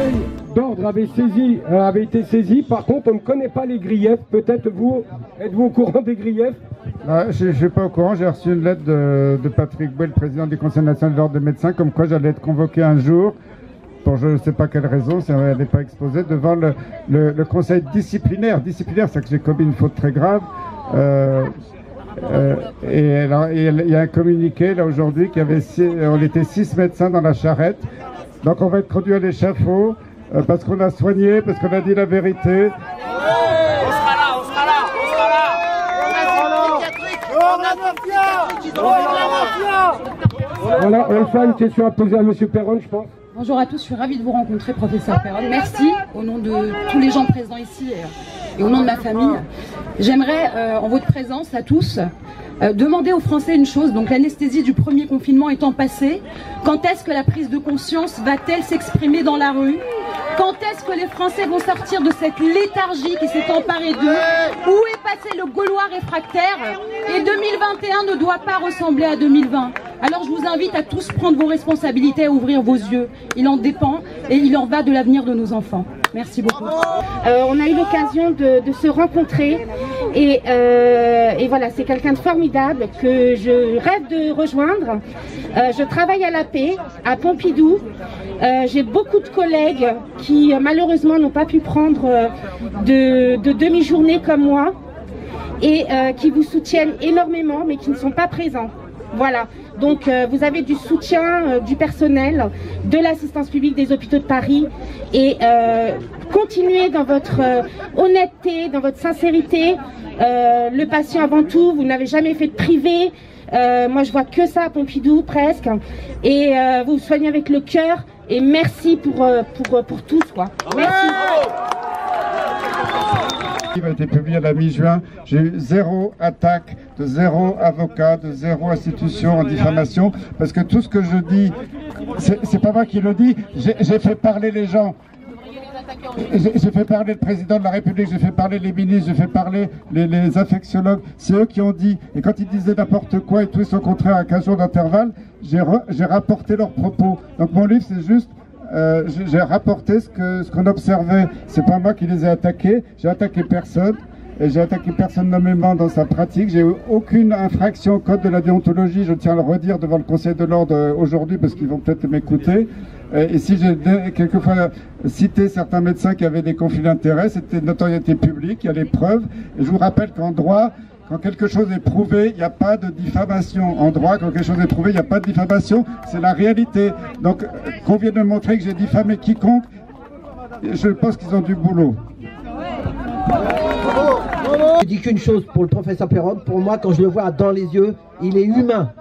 conseil d'ordre avait été saisi. Par contre, on ne connaît pas les griefs. Peut-être vous, êtes-vous au courant des griefs? Je ne suis pas au courant. J'ai reçu une lettre de Patrick Bouet, le président du Conseil national de l'ordre des médecins, comme quoi j'allais être convoqué un jour, pour je ne sais pas quelle raison, elle n'est pas exposée, devant le conseil disciplinaire. Disciplinaire, c'est que j'ai commis une faute très grave. Et il y a un communiqué là aujourd'hui on était 6 médecins dans la charrette. Donc on va être conduit à l'échafaud parce qu'on a soigné, parce qu'on a dit la vérité. On sera là, on sera là, on sera là. Voilà, on a une question à poser à M. Perron, je pense. Bonjour à tous, je suis ravie de vous rencontrer, professeur Perron. Merci au nom de tous les gens présents ici et au nom de ma famille. J'aimerais, en votre présence à tous, demander aux Français une chose. Donc l'anesthésie du premier confinement étant passée, quand est-ce que la prise de conscience va-t-elle s'exprimer dans la rue? Quand est-ce que les Français vont sortir de cette léthargie qui s'est emparée d'eux? Où est passé le Gaulois réfractaire? Et 2021 ne doit pas ressembler à 2020. Alors je vous invite à tous prendre vos responsabilités, à ouvrir vos yeux. Il en dépend et il en va de l'avenir de nos enfants. Merci beaucoup. On a eu l'occasion de se rencontrer et voilà, c'est quelqu'un de formidable que je rêve de rejoindre. Je travaille à la paix, à Pompidou. J'ai beaucoup de collègues qui malheureusement n'ont pas pu prendre de demi-journée comme moi et qui vous soutiennent énormément mais qui ne sont pas présents. Voilà, donc vous avez du soutien du personnel, de l'assistance publique des hôpitaux de Paris et continuez dans votre honnêteté, dans votre sincérité. Le patient avant tout, vous n'avez jamais fait de privé. Moi je vois que ça à Pompidou presque. Et vous soignez avec le cœur et merci pour tous quoi. Merci. Qui a été publié à la mi-juin, j'ai eu 0 attaque, de 0 avocat, de 0 institution en diffamation, parce que tout ce que je dis, c'est pas moi qui le dis, j'ai fait parler les gens. J'ai fait parler le président de la République, j'ai fait parler les ministres, j'ai fait parler les infectiologues, c'est eux qui ont dit, et quand ils disaient n'importe quoi et tout et son contraire à 15 jours d'intervalle, j'ai rapporté leurs propos. Donc mon livre c'est juste, j'ai rapporté ce qu'on observait, c'est pas moi qui les ai attaqués, j'ai attaqué personne, et j'ai attaqué personne nommément dans sa pratique, j'ai eu aucune infraction au code de la déontologie, je tiens à le redire devant le Conseil de l'ordre aujourd'hui parce qu'ils vont peut-être m'écouter. Et si j'ai quelquefois cité certains médecins qui avaient des conflits d'intérêts, c'était de notoriété publique, il y a les preuves. Et je vous rappelle qu'en droit, quand quelque chose est prouvé, il n'y a pas de diffamation. En droit, quand quelque chose est prouvé, il n'y a pas de diffamation, c'est la réalité. Donc, qu'on vienne de montrer que j'ai diffamé quiconque, je pense qu'ils ont du boulot. Je dis qu'une chose pour le professeur Perron, pour moi, quand je le vois dans les yeux, il est humain.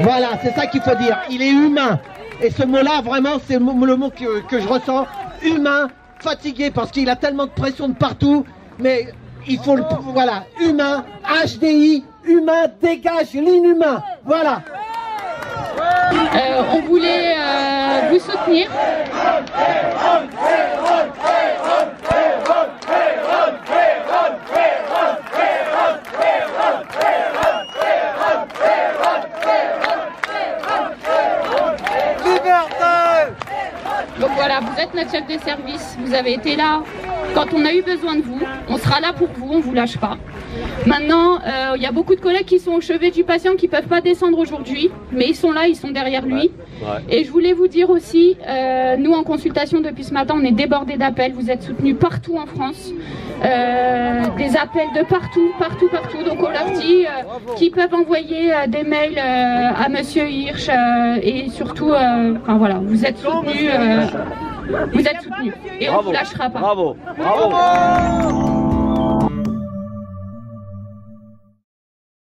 Voilà, c'est ça qu'il faut dire, il est humain. Et ce mot-là, vraiment, c'est le mot que je ressens. Humain, fatigué, parce qu'il a tellement de pression de partout. Mais il faut le... Voilà, humain, HDI, humain, dégage l'inhumain. Voilà. On voulait vous soutenir. Donc voilà, vous êtes notre chef de service, vous avez été là quand on a eu besoin de vous, on sera là pour vous, on ne vous lâche pas. Maintenant, il y a beaucoup de collègues qui sont au chevet du patient qui ne peuvent pas descendre aujourd'hui, mais ils sont là, ils sont derrière lui. Et je voulais vous dire aussi, nous en consultation depuis ce matin, on est débordés d'appels, vous êtes soutenus partout en France, des appels de partout, donc on leur dit qu'ils peuvent envoyer des mails à Monsieur Hirsch et surtout, enfin voilà, vous êtes soutenus et on ne vous lâchera pas. Bravo.